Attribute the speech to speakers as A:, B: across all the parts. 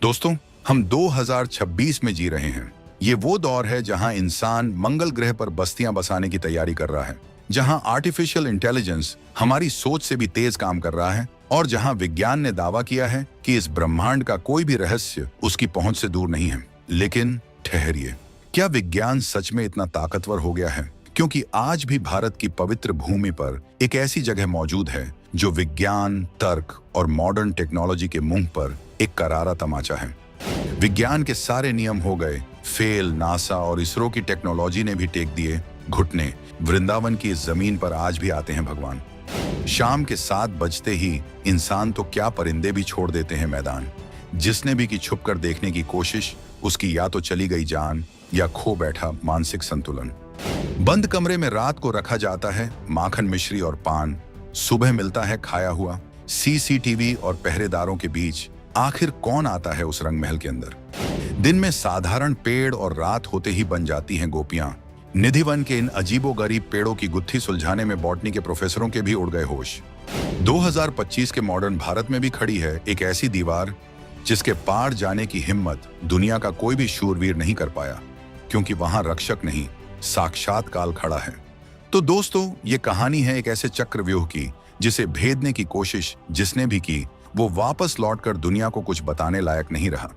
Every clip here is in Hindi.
A: दोस्तों, हम 2026 में जी रहे हैं। ये वो दौर है जहां इंसान मंगल ग्रह पर बस्तियां बसाने की तैयारी कर रहा है, जहां आर्टिफिशियल इंटेलिजेंस हमारी सोच से भी तेज काम कर रहा है और जहां विज्ञान ने दावा किया है कि इस ब्रह्मांड का कोई भी रहस्य उसकी पहुंच से दूर नहीं है। लेकिन ठहरिए, क्या विज्ञान सच में इतना ताकतवर हो गया है? क्योंकि आज भी भारत की पवित्र भूमि पर एक ऐसी जगह मौजूद है जो विज्ञान, तर्क और मॉडर्न टेक्नोलॉजी के मुंह पर एक करारा तमाचा है। विज्ञान के सारे नियम हो गए फेल, नासा और इसरो की टेक्नोलॉजी ने भी टेक दिए घुटने। वृंदावन की इस जमीन पर आज भी आते हैं भगवान। शाम के 7 बजते ही इंसान तो क्या, परिंदे भी छोड़ देते हैं मैदान। जिसने भी की छुप कर देखने की कोशिश, उसकी या तो चली गई जान या खो बैठा मानसिक संतुलन। बंद कमरे में रात को रखा जाता है माखन, मिश्री और पान। सुबह मिलता है खाया हुआ। सीसीटीवी और पहरेदारों के बीच आखिर कौन आता है उस रंग महल के अंदर? दिन में साधारण पेड़ और रात होते ही बन जाती हैं गोपियां। निधिवन के इन अजीबोगरीब पेड़ों की गुत्थी सुलझाने में बॉटनी के प्रोफेसरों के भी उड़ गए होश। 2025 के मॉडर्न भारत में भी खड़ी है एक ऐसी दीवार जिसके पार जाने की हिम्मत दुनिया का कोई भी शूरवीर नहीं कर पाया, क्योंकि वहां रक्षक नहीं, साक्षात काल खड़ा है। तो दोस्तों, ये कहानी है एक ऐसे चक्रव्यूह की जिसे भेदने की कोशिश जिसने भी की, वो वापस लौटकर दुनिया को कुछ बताने लायक नहीं रहा।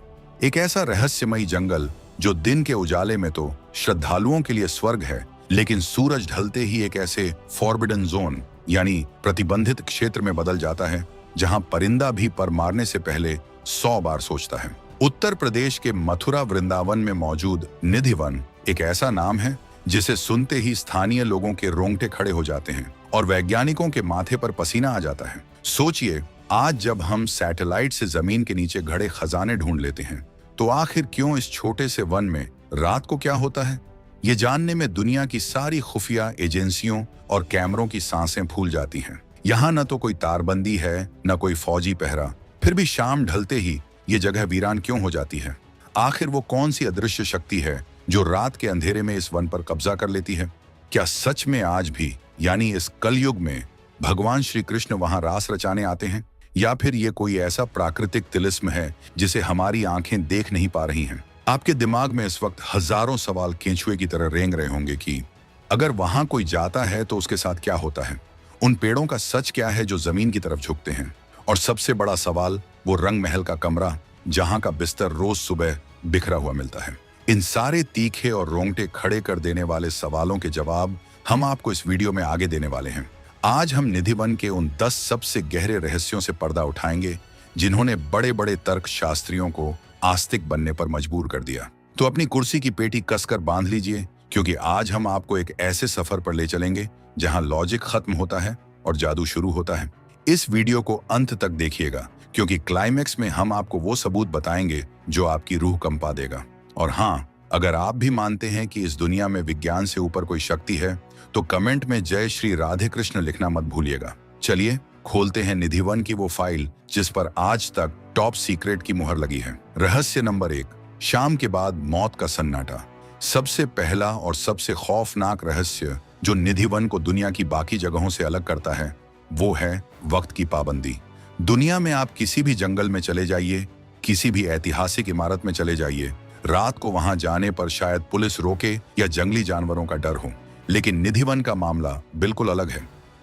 A: एक ऐसा रहस्यमयी जंगल जो दिन के उजाले में तो श्रद्धालुओं के लिए स्वर्ग है, लेकिन सूरज ढलते ही एक ऐसे फॉरबिडन जोन यानी प्रतिबंधित क्षेत्र में बदल जाता है जहां परिंदा भी पर मारने से पहले 100 बार सोचता है। उत्तर प्रदेश के मथुरा वृंदावन में मौजूद निधिवन एक ऐसा नाम है जिसे सुनते ही स्थानीय लोगों के रोंगटे खड़े हो जाते हैं और वैज्ञानिकों के माथे पर पसीना आ जाता है। सोचिए, आज जब हम सैटेलाइट से जमीन के नीचे घड़े खजाने ढूंढ लेते हैं, तो आखिर क्यों इस छोटे से वन में रात को क्या होता है, ये जानने में दुनिया की सारी खुफिया एजेंसियों और कैमरों की सांसें फूल जाती हैं। यहाँ न तो कोई तारबंदी है, न कोई फौजी पहरा, फिर भी शाम ढलते ही ये जगह वीरान क्यों हो जाती है? आखिर वो कौन सी अदृश्य शक्ति है जो रात के अंधेरे में इस वन पर कब्जा कर लेती है? क्या सच में आज भी, यानी इस कलयुग में, भगवान श्री कृष्ण वहां रास रचाने आते हैं, या फिर ये कोई ऐसा प्राकृतिक तिलिस्म है जिसे हमारी आंखें देख नहीं पा रही हैं? आपके दिमाग में इस वक्त हजारों सवाल केंचुए की तरह रेंग रहे होंगे कि अगर वहां कोई जाता है तो उसके साथ क्या होता है? उन पेड़ों का सच क्या है जो जमीन की तरफ झुकते हैं? और सबसे बड़ा सवाल, वो रंग महल का कमरा जहां का बिस्तर रोज सुबह बिखरा हुआ मिलता है। इन सारे तीखे और रोंगटे खड़े कर देने वाले सवालों के जवाब हम आपको इस वीडियो में आगे देने वाले हैं। आज हम निधिवन के उन 10 सबसे गहरे रहस्यों से पर्दा उठाएंगे जिन्होंने बड़े बड़े तर्क शास्त्रियों को आस्तिक बनने पर मजबूर कर दिया। तो अपनी कुर्सी की पेटी कसकर बांध लीजिए, क्योंकि आज हम आपको एक ऐसे सफर पर ले चलेंगे जहां लॉजिक खत्म होता है और जादू शुरू होता है। इस वीडियो को अंत तक देखिएगा, क्योंकि क्लाइमैक्स में हम आपको वो सबूत बताएंगे जो आपकी रूह कंपा देगा। और हाँ, अगर आप भी मानते हैं कि इस दुनिया में विज्ञान से ऊपर कोई शक्ति है, तो कमेंट में जय श्री राधे कृष्ण लिखना मत भूलिएगा। चलिए खोलते हैं निधिवन की वो फाइल जिस पर आज तक टॉप सीक्रेट की मुहर लगी है। रहस्य नंबर 1, शाम के बाद मौत का सन्नाटा। सबसे पहला और सबसे खौफनाक रहस्य जो निधिवन को दुनिया की बाकी जगहों से अलग करता है, वो है वक्त की पाबंदी। दुनिया में आप किसी भी जंगल में चले जाइए, किसी भी ऐतिहासिक इमारत में चले जाइए, रात को वहां जाने पर शायद पुलिस रोके या जंगली जानवरों का डर हो। लेकिन निधिवन का मामला बिल्कुल अलग है।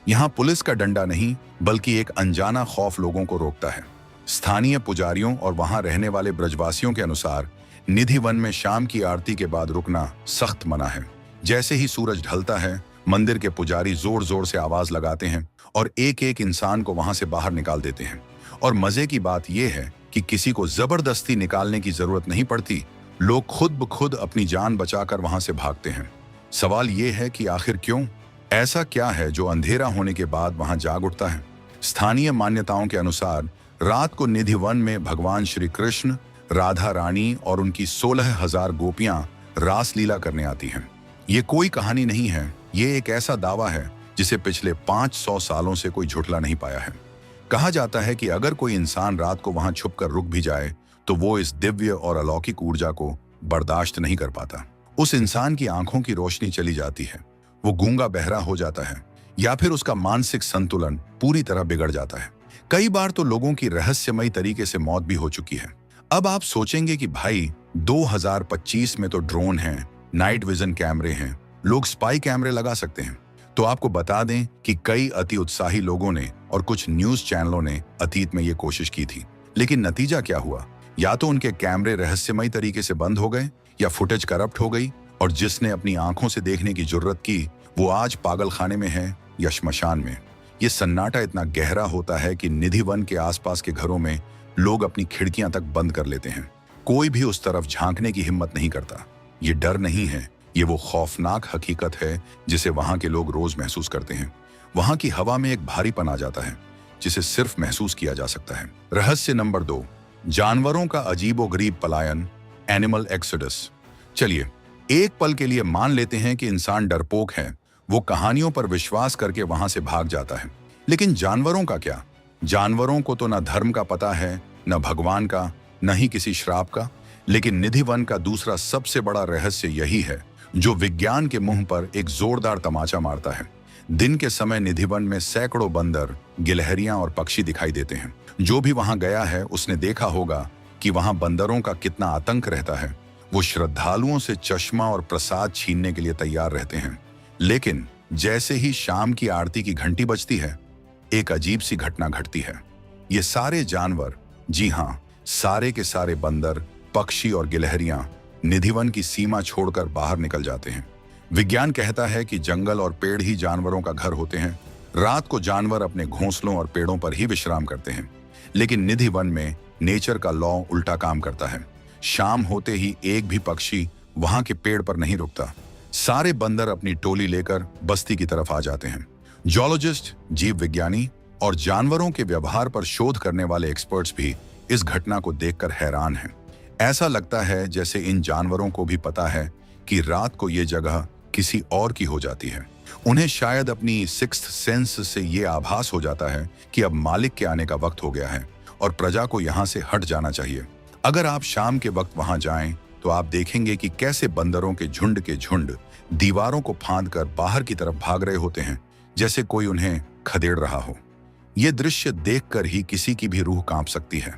A: यहाँ पुलिस का डंडा नहीं, बल्कि एक अनजाना खौफ लोगों को रोकता है। स्थानीय पुजारियों और वहां रहने वाले ब्रजवासियों के अनुसार निधिवन में शाम की आरती के बाद रुकना सख्त मना है। जैसे ही सूरज ढलता है, मंदिर के पुजारी जोर जोर से आवाज लगाते हैं और एक एक इंसान को वहां से बाहर निकाल देते हैं। और मजे की बात यह है कि किसी को जबरदस्ती निकालने की जरूरत नहीं पड़ती। लोग खुद ब खुद अपनी जान बचाकर वहां से भागते हैं। सवाल ये है कि आखिर क्यों? ऐसा क्या है जो अंधेरा होने के बाद वहां जाग उठता है? स्थानीय मान्यताओं के अनुसार रात को निधिवन में भगवान श्री कृष्ण, राधा रानी और उनकी 16,000 गोपियां रासलीला करने आती हैं। ये कोई कहानी नहीं है, ये एक ऐसा दावा है जिसे पिछले 500 सालों से कोई झुठला नहीं पाया है। कहा जाता है कि अगर कोई इंसान रात को वहां छुपकर रुक भी जाए तो वो इस दिव्य और अलौकिक ऊर्जा को बर्दाश्त नहीं कर पाता। उस इंसान की आंखों की रोशनी चली जाती है, वो गूंगा बहरा हो जाता है, या फिर उसका मानसिक संतुलन पूरी तरह बिगड़ जाता है। कई बार तो लोगों की रहस्यमयी तरीके से मौत भी हो चुकी है। अब आप सोचेंगे कि भाई 2025 में तो ड्रोन हैं, नाइट विजन कैमरे हैं, लोग स्पाई कैमरे लगा सकते हैं। तो आपको बता दें कि कई अति उत्साही लोगों ने और कुछ न्यूज चैनलों ने अतीत में ये कोशिश की थी, लेकिन नतीजा क्या हुआ? या तो उनके कैमरे रहस्यमयी तरीके से बंद हो गए या फुटेज करप्ट हो गई, और जिसने अपनी आंखों से देखने की जरूरत की वो आज पागल खाने में है या श्मशान में। ये सन्नाटा इतना गहरा होता है कि निधि वन के आसपास के घरों में लोग अपनी खिड़कियां तक बंद कर लेते हैं। कोई भी उस तरफ झांकने की हिम्मत नहीं करता। ये डर नहीं है, ये वो खौफनाक हकीकत है जिसे वहां के लोग रोज महसूस करते हैं। वहां की हवा में एक भारीपन आ जाता है जिसे सिर्फ महसूस किया जा सकता है। रहस्य नंबर 2, जानवरों का अजीबोगरीब पलायन, एनिमल एक्सोडस। चलिए एक पल के लिए मान लेते हैं कि इंसान डरपोक है, वो कहानियों पर विश्वास करके वहां से भाग जाता है। लेकिन जानवरों का क्या? जानवरों को तो न धर्म का पता है, न भगवान का, न ही किसी श्राप का। लेकिन निधि वन का दूसरा सबसे बड़ा रहस्य यही है जो विज्ञान के मुंह पर एक जोरदार तमाचा मारता है। दिन के समय निधि वन में सैकड़ों बंदर, गिलहरियां और पक्षी दिखाई देते हैं। जो भी वहां गया है उसने देखा होगा कि वहां बंदरों का कितना आतंक रहता है। वो श्रद्धालुओं से चश्मा और प्रसाद छीनने के लिए तैयार रहते हैं। लेकिन जैसे ही शाम की आरती की घंटी बजती है, एक अजीब सी घटना घटती है। ये सारे जानवर, जी हाँ, सारे के सारे बंदर, पक्षी और गिलहरियां निधिवन की सीमा छोड़कर बाहर निकल जाते हैं। विज्ञान कहता है कि जंगल और पेड़ ही जानवरों का घर होते हैं। रात को जानवर अपने घोंसलों और पेड़ों पर ही विश्राम करते हैं। लेकिन निधि वन में नेचर का लॉ उल्टा काम करता है। शाम होते ही एक भी पक्षी वहां के पेड़ पर नहीं रुकता। सारे बंदर अपनी टोली लेकर बस्ती की तरफ आ जाते हैं। जियोलॉजिस्ट, जीव विज्ञानी और जानवरों के व्यवहार पर शोध करने वाले एक्सपर्ट्स भी इस घटना को देखकर हैरान हैं। ऐसा लगता है जैसे इन जानवरों को भी पता है कि रात को ये जगह किसी और की हो जाती है। उन्हें शायद अपनी सिक्स्थ सेंस से ये आभास हो जाता है कि अब मालिक के आने का वक्त हो गया है और प्रजा को यहाँ से हट जाना चाहिए। अगर आप शाम के वक्त वहां जाएं तो आप देखेंगे कि कैसे बंदरों के झुंड दीवारों को फांद कर बाहर की तरफ भाग रहे होते हैं, जैसे कोई उन्हें खदेड़ रहा हो। यह दृश्य देखकर ही किसी की भी रूह कांप सकती है।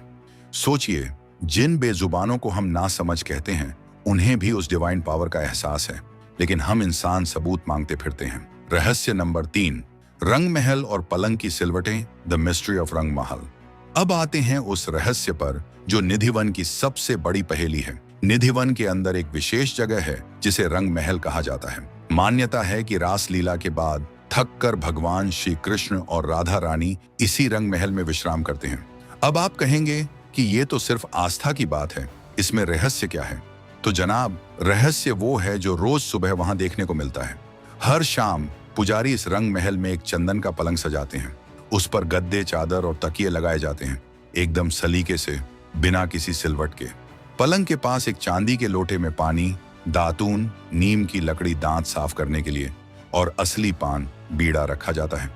A: सोचिए, जिन बेजुबानों को हम नासमझ कहते हैं उन्हें भी उस डिवाइन पावर का एहसास है, लेकिन हम इंसान सबूत मांगते फिरते हैं। रहस्य नंबर 3, रंग महल और पलंग की सिलवटें, द मिस्ट्री ऑफ रंग महल। अब आते हैं उस रहस्य पर जो निधि वन की सबसे बड़ी पहेली है। निधि वन के अंदर एक विशेष जगह है जिसे रंग महल कहा जाता है। मान्यता है कि रासलीला के बाद थककर भगवान श्री कृष्ण और राधा रानी इसी रंग महल में विश्राम करते हैं। अब आप कहेंगे कि ये तो सिर्फ आस्था की बात है, इसमें रहस्य क्या है? तो जनाब, रहस्य वो है जो रोज सुबह वहां देखने को मिलता है। हर शाम पुजारी इस रंग महल में एक चंदन का पलंग सजाते हैं। उस पर गद्दे, चादर और तकिए लगाए जाते हैं, एकदम सलीके से, बिना किसी सिलवट के। पलंग के पास एक चांदी के लोटे में पानी, दातून, नीम की लकड़ी दांत साफ करने के लिए और असली पान, बीड़ा रखा जाता है।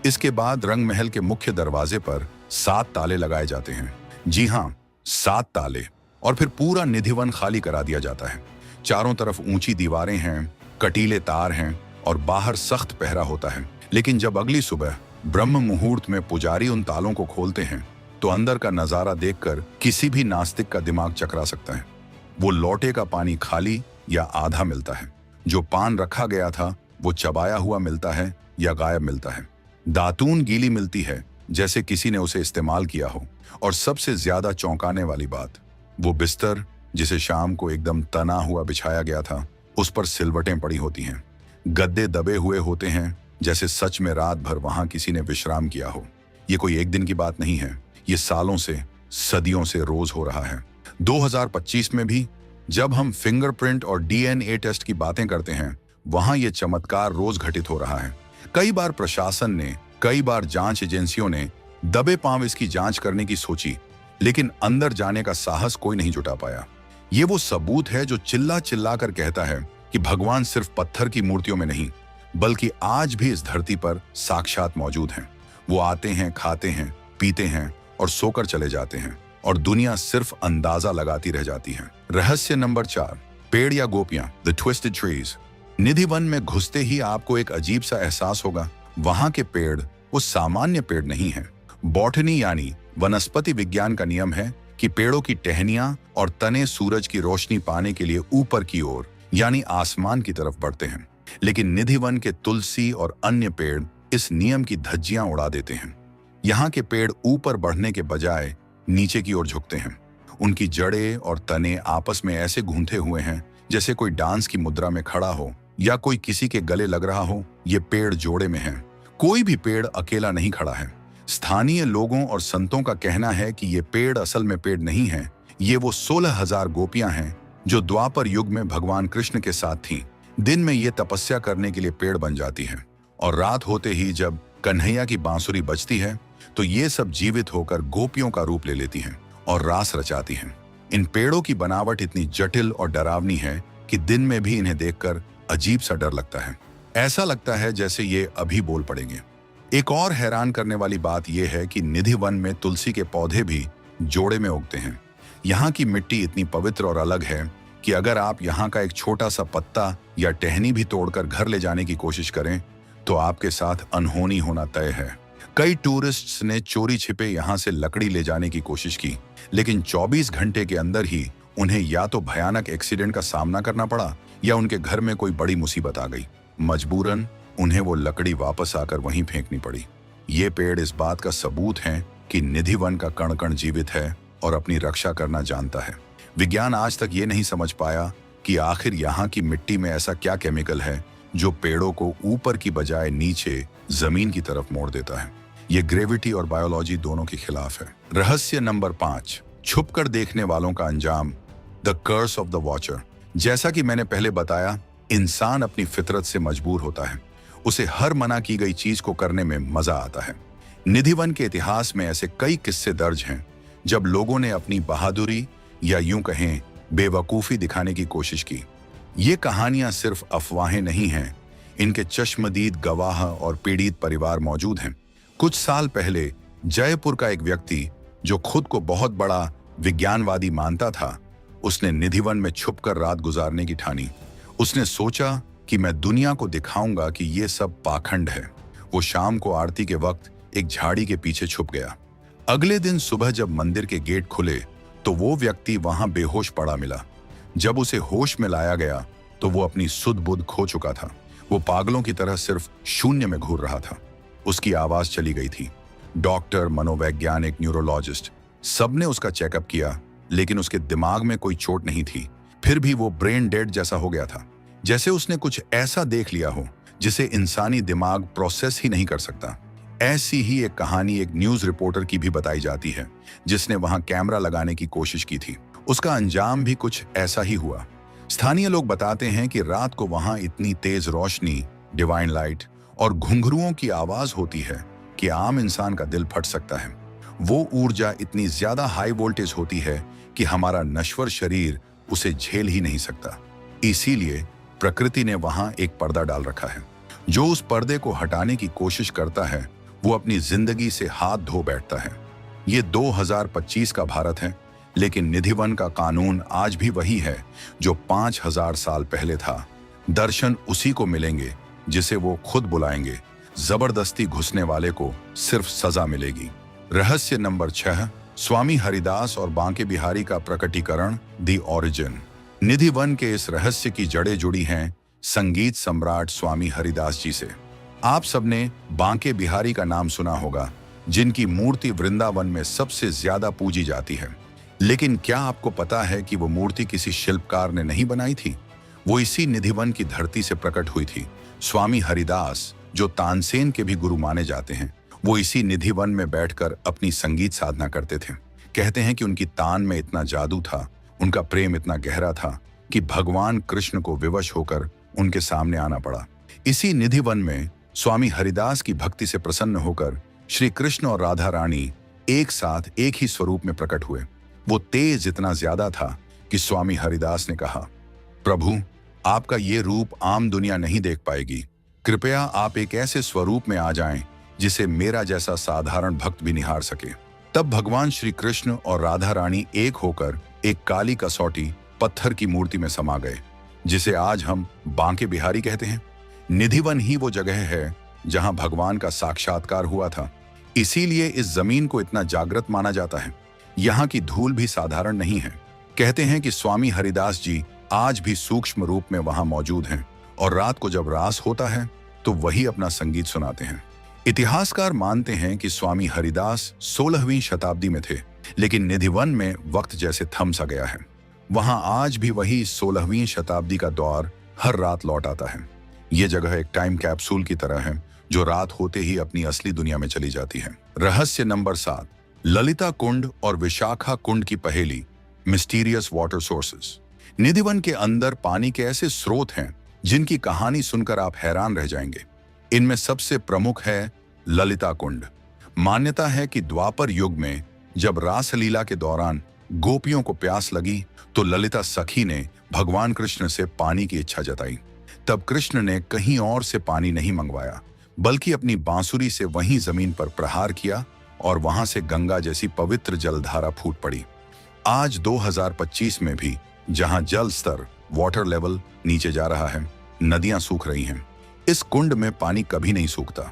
A: इसके बाद रंग महल के मुख्य दरवाजे पर 7 ताले लगाए जाते हैं। जी हाँ, 7 ताले। और फिर पूरा निधिवन खाली करा दिया जाता है। चारों तरफ ऊंची दीवारें हैं, कटीले तार हैं और बाहर सख्त पहरा होता है। लेकिन जब अगली सुबह ब्रह्म मुहूर्त में पुजारी उन तालों को खोलते हैं तो अंदर का नजारा देखकर किसी भी नास्तिक का दिमाग चकरा सकता है। वो लोटे का पानी खाली या आधा मिलता है। जो पान रखा गया था वो चबाया हुआ मिलता है या गायब मिलता है। दातून गीली मिलती है जैसे किसी ने उसे इस्तेमाल किया हो। और सबसे ज्यादा चौंकाने वाली बात, वो बिस्तर जिसे शाम को एकदम तना हुआ बिछाया गया था, उस पर सिलवटें पड़ी होती हैं। गद्दे दबे हुए होते हैं जैसे सच में रात भर वहां किसी ने विश्राम किया हो। ये कोई एक दिन की बात नहीं है, ये सालों से, सदियों से रोज हो रहा है। 2025 में भी जब हम फिंगरप्रिंट और DNA टेस्ट की बातें करते हैं, वहां ये चमत्कार रोज घटित हो रहा है। कई बार प्रशासन ने, कई बार जांच एजेंसियों ने दबे पांव इसकी जांच करने की सोची, लेकिन अंदर जाने का साहस कोई नहीं जुटा पाया। ये वो सबूत है जो चिल्ला चिल्ला कर कहता है कि भगवान सिर्फ पत्थर की मूर्तियों में नहीं, बल्कि आज भी इस धरती पर साक्षात मौजूद हैं। वो आते हैं, खाते हैं, पीते हैं और सोकर चले जाते हैं, और दुनिया सिर्फ अंदाजा लगाती रह जाती है। रहस्य नंबर 4, पेड़ या गोपियां, the twisted trees. Nidhi one में घुसते ही आपको एक अजीब सा एहसास होगा। वहां के पेड़ वो सामान्य पेड़ नहीं है। बॉटनी यानी वनस्पति विज्ञान का नियम है कि पेड़ों की टहनियां और तने सूरज की रोशनी पाने के लिए ऊपर की ओर यानी आसमान की तरफ बढ़ते हैं, लेकिन निधिवन के तुलसी और अन्य पेड़ इस नियम की धज्जियां उड़ा देते हैं। यहाँ के पेड़ ऊपर बढ़ने के बजाय नीचे की ओर झुकते हैं। उनकी जड़ें और तने आपस में ऐसे गूंथे हुए हैं जैसे कोई डांस की मुद्रा में खड़ा हो या कोई किसी के गले लग रहा हो। ये पेड़ जोड़े में हैं। कोई भी पेड़ अकेला नहीं खड़ा है। स्थानीय लोगों और संतों का कहना है कि ये पेड़ असल में पेड़ नहीं है, ये वो 16,000 गोपियां हैं जो द्वापर युग में भगवान कृष्ण के साथ थीं। दिन में ये तपस्या करने के लिए पेड़ बन जाती हैं और रात होते ही जब कन्हैया की बांसुरी बजती है तो ये सब जीवित होकर गोपियों का रूप ले लेती हैं और रास रचाती हैं। इन पेड़ों की बनावट इतनी जटिल और डरावनी है कि दिन में भी इन्हें देखकर अजीब सा डर लगता है। ऐसा लगता है जैसे ये अभी बोल पड़ेंगे। एक और हैरान करने वाली बात यह है कि निधिवन में तुलसी के पौधे भी जोड़े में उगते हैं। यहाँ की मिट्टी इतनी पवित्र और अलग है कि अगर आप यहाँ का एक छोटा सा पत्ता या टहनी भी तोड़कर घर ले जाने की कोशिश करें तो आपके साथ अनहोनी होना तय है। कई टूरिस्ट्स ने चोरी छिपे यहाँ से लकड़ी ले जाने की कोशिश की, लेकिन 24 घंटे के अंदर ही उन्हें या तो भयानक एक्सीडेंट का सामना करना पड़ा या उनके घर में कोई बड़ी मुसीबत आ गई। मजबूरन उन्हें वो लकड़ी वापस आकर वहीं फेंकनी पड़ी। ये पेड़ इस बात का सबूत हैं कि निधिवन का कण कण जीवित है और अपनी रक्षा करना जानता है। विज्ञान आज तक ये नहीं समझ पाया कि आखिर यहाँ की मिट्टी में ऐसा क्या केमिकल है जो पेड़ों को ऊपर की बजाय नीचे जमीन की तरफ मोड़ देता है। ये ग्रेविटी और बायोलॉजी दोनों के खिलाफ है। रहस्य नंबर 5, छुपकर देखने वालों का अंजाम, the curse of the watcher. जैसा कि मैंने पहले बताया, इंसान अपनी फितरत से मजबूर होता है। उसे हर मना की गई चीज को करने में मजा आता है। निधिवन के इतिहास में ऐसे कई किस्से दर्ज हैं जब लोगों ने अपनी बहादुरी या यूं कहें बेवकूफी दिखाने की कोशिश की। ये कहानियां सिर्फ अफवाहें नहीं हैं, इनके चश्मदीद गवाह और पीड़ित परिवार मौजूद हैं। कुछ साल पहले जयपुर का एक व्यक्ति जो खुद को बहुत बड़ा विज्ञानवादी मानता था, उसने निधिवन में छुपकर रात गुजारने की ठानी। उसने सोचा कि मैं दुनिया को दिखाऊंगा कि ये सब पाखंड है। वो शाम को आरती के वक्त एक झाड़ी के पीछे छुप गया। अगले दिन सुबह जब मंदिर के गेट खुले तो वो व्यक्ति वहां बेहोश पड़ा मिला। जब उसे होश में लाया गया तो वो अपनी सुध बुध खो चुका था। वो पागलों की तरह सिर्फ शून्य में घूर रहा था। उसकी आवाज चली गई थी। डॉक्टर, मनोवैज्ञानिक, न्यूरोलॉजिस्ट सबने उसका चेकअप किया, लेकिन उसके दिमाग में कोई चोट नहीं थी। फिर भी वो ब्रेन डेड जैसा हो गया था, जैसे उसने कुछ ऐसा देख लिया हो जिसे इंसानी दिमाग प्रोसेस ही नहीं कर सकता। ऐसी ही एक कहानी एक न्यूज रिपोर्टर की भी बताई जाती है जिसने वहां कैमरा लगाने की कोशिश की थी। उसका अंजाम भी कुछ ऐसा ही हुआ। स्थानीय लोग बताते हैं कि रात को वहां इतनी तेज रोशनी, डिवाइन लाइट और घुंघरुओं की आवाज होती है कि आम इंसान का दिल फट सकता है। वो ऊर्जा इतनी ज्यादा हाई वोल्टेज होती है कि हमारा नश्वर शरीर उसे झेल ही नहीं सकता। इसीलिए प्रकृति ने वहां एक पर्दा डाल रखा है। जो उस पर्दे को हटाने की कोशिश करता है वो अपनी जिंदगी से हाथ धो बैठता है। ये 2025 का भारत है, लेकिन निधिवन का कानून आज भी वही है जो 5000 साल पहले था। दर्शन उसी को मिलेंगे जिसे वो खुद बुलाएंगे। जबरदस्ती घुसने वाले को सिर्फ सजा मिलेगी। रहस्य नंबर 6, स्वामी हरिदास और बांके बिहारी का प्रकटीकरण, द ओरिजिन। निधिवन के इस रहस्य की जड़ें जुड़ी हैं संगीत सम्राट स्वामी हरिदास जी से। आप सबने बांके बिहारी का नाम सुना होगा, जिनकी मूर्ति वृंदावन में सबसे ज्यादा पूजी जाती है। लेकिन क्या आपको पता है कि वो मूर्ति किसी शिल्पकार ने नहीं बनाई थी? वो इसी निधिवन की धरती से प्रकट हुई थी। स्वामी हरिदास, जो तानसेन के भी गुरु माने जाते हैं, वो इसी निधिवन में बैठकर अपनी संगीत साधना करते थे। कहते हैं कि उनकी तान में इतना जादू था, उनका प्रेम इतना गहरा था कि भगवान कृष्ण को विवश होकर उनके सामने आना पड़ा। इसी निधिवन में स्वामी हरिदास की भक्ति से प्रसन्न होकर श्री कृष्ण और राधा रानी एक साथ एक ही स्वरूप में प्रकट हुए। वो तेज इतना ज्यादा था कि स्वामी हरिदास ने कहा, प्रभु, आपका ये रूप आम दुनिया नहीं देख पाएगी। कृपया आप एक ऐसे स्वरूप में आ जाएं जिसे मेरा जैसा साधारण भक्त भी निहार सके। तब भगवान श्री कृष्ण और राधा रानी एक होकर एक काली कसौटी पत्थर की मूर्ति में समा गए, जिसे आज हम बांके बिहारी कहते हैं। निधिवन ही वो जगह है जहां भगवान का साक्षात्कार हुआ था। इसीलिए इस जमीन को इतना जागृत माना जाता है। यहाँ की धूल भी साधारण नहीं है। कहते हैं कि स्वामी हरिदास जी आज भी सूक्ष्म रूप में वहां मौजूद हैं और रात को जब रास होता है तो वही अपना संगीत सुनाते हैं। इतिहासकार मानते हैं कि स्वामी हरिदास 16वीं शताब्दी में थे, लेकिन निधिवन में वक्त जैसे थम सा गया है। वहां आज भी वही 16वीं शताब्दी का दौर हर रात लौट आता है। ये जगह एक टाइम कैप्सूल की तरह है जो रात होते ही अपनी असली दुनिया में चली जाती है। रहस्य नंबर 7, ललिता कुंड और विशाखा कुंड की पहेली, मिस्टीरियस वाटर सोर्सेस। निधिवन के अंदर पानी के ऐसे स्रोत हैं जिनकी कहानी सुनकर आप हैरान रह जाएंगे। इनमें सबसे प्रमुख है ललिता कुंड। मान्यता है कि द्वापर युग में जब रासलीला के दौरान गोपियों को प्यास लगी तो ललिता सखी ने भगवान कृष्ण से पानी की इच्छा जताई। तब कृष्ण ने कहीं और से पानी नहीं मंगवाया, बल्कि अपनी बांसुरी से वहीं जमीन पर प्रहार किया और वहां से गंगा जैसी पवित्र जलधारा फूट पड़ी। आज 2025 में भी जहां जल स्तर, वाटर लेवल नीचे जा रहा है, नदियां सूख रही हैं, इस कुंड में पानी कभी नहीं सूखता।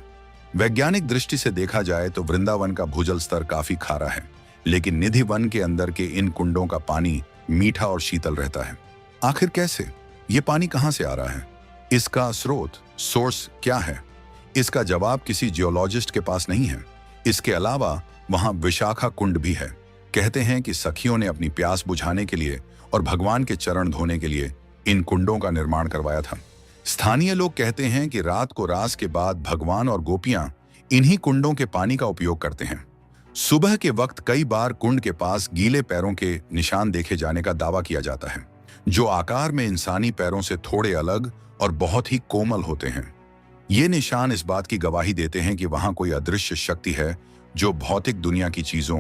A: वैज्ञानिक दृष्टि से देखा जाए तो वृंदावन का भूजल स्तर काफी खारा है, लेकिन निधि वन के अंदर के इन कुंडों का पानी मीठा और शीतल रहता है। आखिर कैसे? ये पानी कहां से आ रहा है? इसका स्रोत, सोर्स क्या है? इसका जवाब किसी जियोलॉजिस्ट के पास नहीं है। इसके अलावा वहां विशाखा कुंड भी है। कहते हैं कि सखियों ने अपनी प्यास बुझाने के लिए और भगवान के चरण धोने के लिए इन कुंडों का निर्माण करवाया था। स्थानीय लोग कहते हैं कि रात को रास के बाद भगवान और गोपियां इन्हीं कुंडों के पानी का उपयोग करते हैं। सुबह के वक्त कई बार कुंड के पास गीले पैरों के निशान देखे जाने का दावा किया जाता है, जो आकार में इंसानी पैरों से थोड़े अलग और बहुत ही कोमल होते हैं। ये निशान इस बात की गवाही देते हैं कि वहां कोई अदृश्य शक्ति है जो भौतिक दुनिया की चीजों,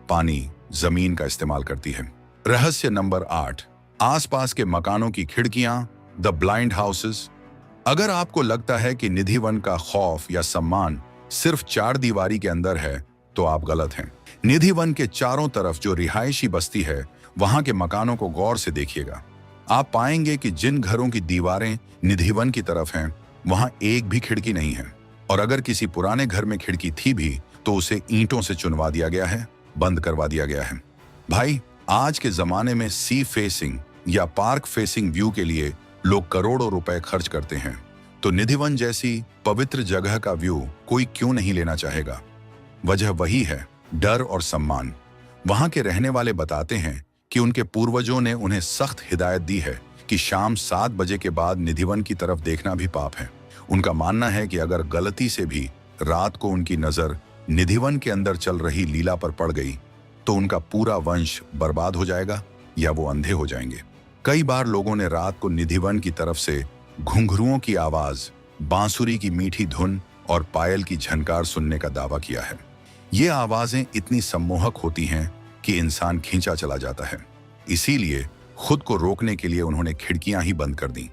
A: पानी, जमीन का इस्तेमाल करती है। रहस्य नंबर 8, आसपास के मकानों की खिड़कियां, द ब्लाइंड हाउसेस। अगर आपको लगता है कि निधिवन का खौफ या सम्मान सिर्फ 4 दीवारी के अंदर है, तो आप गलत हैं। निधिवन के चारों तरफ जो रिहायशी बस्ती है, वहां के मकानों को गौर से देखिएगा। आप पाएंगे कि जिन घरों की दीवारें निधिवन की तरफ हैं, वहां एक भी खिड़की नहीं है, और अगर किसी पुराने घर में खिड़की थी भी तो उसे ईंटों से चुनवा दिया गया है, बंद करवा दिया गया है। भाई, आज के जमाने में सी फेसिंग या पार्क फेसिंग व्यू के लिए लोग करोड़ों रुपए खर्च करते हैं, तो निधिवन जैसी पवित्र जगह का व्यू कोई क्यों नहीं लेना चाहेगा? वजह वही है, डर और सम्मान। वहां के रहने वाले बताते हैं कि उनके पूर्वजों ने उन्हें सख्त हिदायत दी है कि शाम 7 बजे के बाद निधिवन की तरफ देखना भी पाप है। उनका मानना है कि अगर गलती से भी रात को उनकी नजर निधिवन के अंदर चल रही लीला पर पड़ गई तो उनका पूरा वंश बर्बाद हो जाएगा या वो अंधे हो जाएंगे। कई बार लोगों ने रात को निधिवन की तरफ से घुंघरुओं की आवाज, बांसुरी की मीठी धुन और पायल की झनकार सुनने का दावा किया है। ये आवाजें इतनी सम्मोहक होती हैं कि इंसान खींचा चला जाता है। इसीलिए खुद को रोकने के लिए उन्होंने खिड़कियां ही बंद कर दी।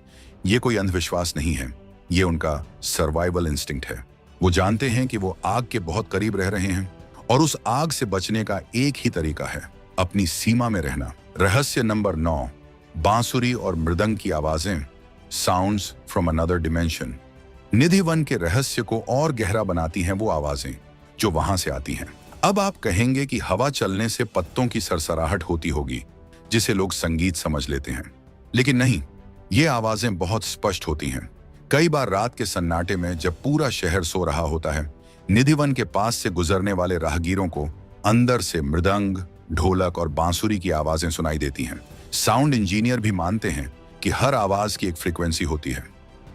A: ये कोई अंधविश्वास नहीं है, ये उनका सर्वाइवल इंस्टिंक्ट है। वो जानते हैं कि वो आग के बहुत करीब रह रहे हैं और उस आग से बचने का एक ही तरीका है, अपनी सीमा में रहना। रहस्य नंबर 9, बांसुरी और मृदंग की आवाजें, sounds from another dimension. Nidhivan के रहस्य को और गहरा बनाती हैं वो आवाजें जो वहां से आती हैं। अब आप कहेंगे कि हवा चलने से पत्तों की सरसराहट होती होगी, जिसे लोग संगीत समझ लेते हैं, लेकिन नहीं, ये आवाजें बहुत स्पष्ट होती हैं। कई बार रात के सन्नाटे में जब पूरा शहर सो रहा होता है, निधिवन के पास से गुजरने वाले राहगीरों को अंदर से मृदंग, ढोलक और बांसुरी की आवाजें सुनाई देती हैं। साउंड इंजीनियर भी मानते हैं कि हर आवाज की एक फ्रीक्वेंसी होती है,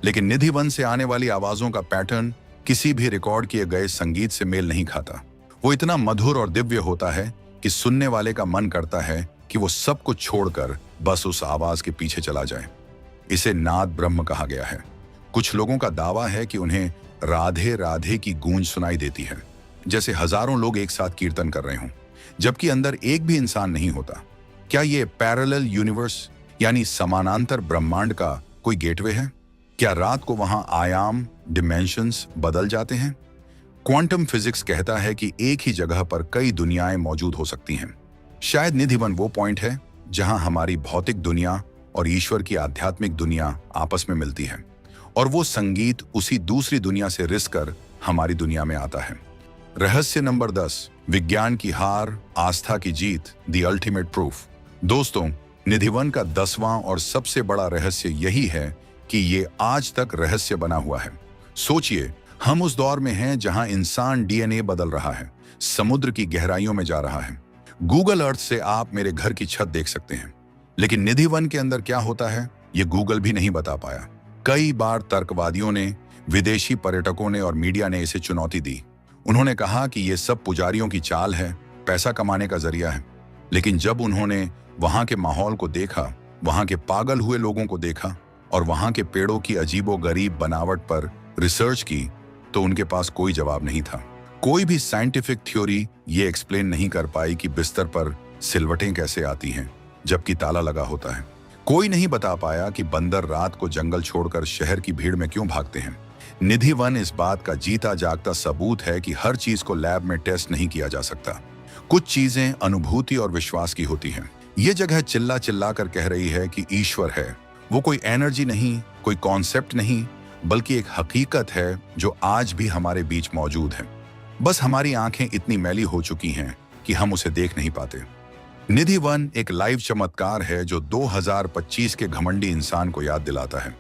A: लेकिन निधिवन से आने वाली आवाजों का पैटर्न किसी भी रिकॉर्ड किए गए संगीत से मेल नहीं खाता। वो इतना मधुर और दिव्य होता है कि सुनने वाले का मन करता है कि वो सब कुछ छोड़कर बस उस आवाज के पीछे चला जाए। इसे नाद ब्रह्म कहा गया है। कुछ लोगों का दावा है कि उन्हें राधे राधे की गूंज सुनाई देती है, जैसे हजारों लोग एक साथ कीर्तन कर रहे हों, जबकि अंदर एक भी इंसान नहीं होता। क्या ये पैरेलल यूनिवर्स यानी समानांतर ब्रह्मांड का कोई गेटवे है? क्या रात को वहां आयाम, डिमेंशंस बदल जाते हैं? क्वांटम फिजिक्स कहता है कि एक ही जगह पर कई दुनियाएं मौजूद हो सकती हैं। शायद निधिवन वो पॉइंट है जहां हमारी भौतिक दुनिया और ईश्वर की आध्यात्मिक दुनिया आपस में मिलती है, और वो संगीत उसी दूसरी दुनिया से रिस कर हमारी दुनिया में आता है। रहस्य नंबर 10, विज्ञान की हार, आस्था की जीत, द अल्टीमेट प्रूफ। दोस्तों, निधिवन का 10वां और सबसे बड़ा रहस्य यही है कि ये आज तक रहस्य बना हुआ है। सोचिए, हम उस दौर में हैं जहां इंसान डीएनए बदल रहा है, समुद्र की गहराइयों में जा रहा है। गूगल अर्थ से आप मेरे घर की छत देख सकते हैं, लेकिन निधिवन के अंदर क्या होता है ये गूगल भी नहीं बता पाया। कई बार तर्कवादियों ने, विदेशी पर्यटकों ने और मीडिया ने इसे चुनौती दी। उन्होंने कहा कि ये सब पुजारियों की चाल है, पैसा कमाने का जरिया है। लेकिन जब उन्होंने वहां के माहौल को देखा, वहां के पागल हुए लोगों को देखा और वहां के पेड़ों की अजीबोगरीब बनावट पर रिसर्च की, तो उनके पास कोई जवाब नहीं था। कोई भी साइंटिफिक थ्योरी ये एक्सप्लेन नहीं कर पाई कि बिस्तर पर सिलवटें कैसे आती हैं जबकि ताला लगा होता है। कोई नहीं बता पाया कि बंदर रात को जंगल छोड़कर शहर की भीड़ में क्यों भागते हैं। निधिवन इस बात का जीता जागता सबूत है कि हर चीज को लैब में टेस्ट नहीं किया जा सकता। कुछ चीजें अनुभूति और विश्वास की होती हैं। ये जगह चिल्ला चिल्ला कर कह रही है कि ईश्वर है। वो कोई एनर्जी नहीं, कोई कॉन्सेप्ट नहीं, बल्कि एक हकीकत है जो आज भी हमारे बीच मौजूद है। बस हमारी आंखें इतनी मैली हो चुकी हैं कि हम उसे देख नहीं पाते। निधिवन एक लाइव चमत्कार है जो 2025 के घमंडी इंसान को याद दिलाता है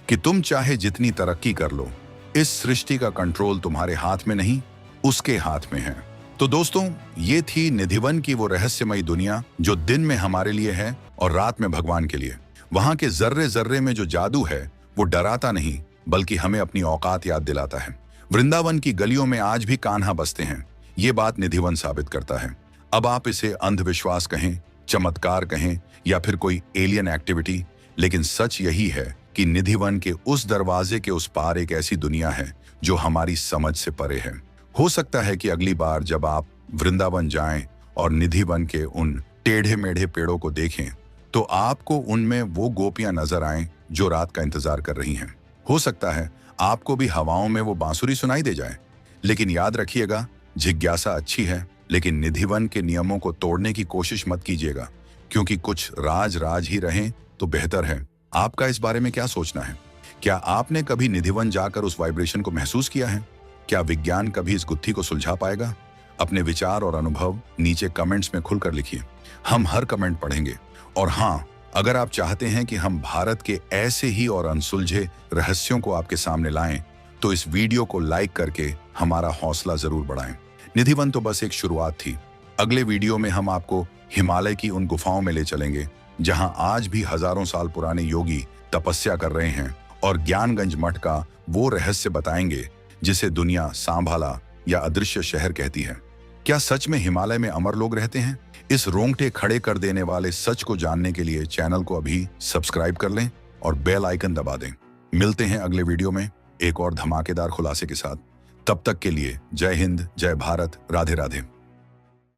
A: कि तुम चाहे जितनी तरक्की कर लो, इस सृष्टि का कंट्रोल तुम्हारे हाथ में नहीं, उसके हाथ में है। तो दोस्तों, ये थी निधिवन की वो रहस्यमयी दुनिया जो दिन में हमारे लिए है और रात में भगवान के लिए। वहां के जर्रे जर्रे में जो जादू है वो डराता नहीं, बल्कि हमें अपनी औकात याद दिलाता है। वृंदावन की गलियों में आज भी कान्हा बसते हैं, ये बात निधिवन साबित करता है। अब आप इसे अंधविश्वास कहें, चमत्कार कहें या फिर कोई एलियन एक्टिविटी, लेकिन सच यही है कि निधिवन के उस दरवाजे के उस पार एक ऐसी दुनिया है जो हमारी समझ से परे है। हो सकता है कि अगली बार जब आप वृंदावन जाएं और निधिवन के उन टेढ़े मेढ़े पेड़ों को देखें, तो आपको उनमें वो गोपियां नजर आएं जो रात का इंतजार कर रही हैं। हो सकता है आपको भी हवाओं में वो बांसुरी सुनाई दे जाए। लेकिन याद रखिएगा, जिज्ञासा अच्छी है, लेकिन निधिवन के नियमों को तोड़ने की कोशिश मत कीजिएगा, क्योंकि कुछ राज राज ही रहें तो बेहतर है। आपका इस बारे में क्या सोचना है? क्या आपने कभी निधिवन जाकर उस वाइब्रेशन को महसूस किया है? क्या विज्ञान कभी इस गुत्थी को सुलझा पाएगा? अपने विचार और अनुभव नीचे कमेंट्स में खुलकर लिखिए, हम हर कमेंट पढ़ेंगे। और हाँ, अगर आप चाहते हैं कि हम भारत के ऐसे ही और अनसुलझे रहस्यों को आपके सामने लाएं, तो इस वीडियो को लाइक करके हमारा हौसला जरूर बढ़ाएं। निधिवन तो बस एक शुरुआत थी। अगले वीडियो में हम आपको हिमालय की उन गुफाओं में ले चलेंगे जहां आज भी हजारों साल पुराने योगी तपस्या कर रहे हैं, और ज्ञानगंज मठ का वो रहस्य बताएंगे जिसे दुनिया सांभाला या अदृश्य शहर कहती है। क्या सच में हिमालय में अमर लोग रहते हैं? इस रोंगटे खड़े कर देने वाले सच को जानने के लिए चैनल को अभी सब्सक्राइब कर लें और बेल आइकन दबा दें। मिलते हैं अगले वीडियो में एक और धमाकेदार खुलासे के साथ। तब तक के लिए जय हिंद, जय भारत, राधे राधे।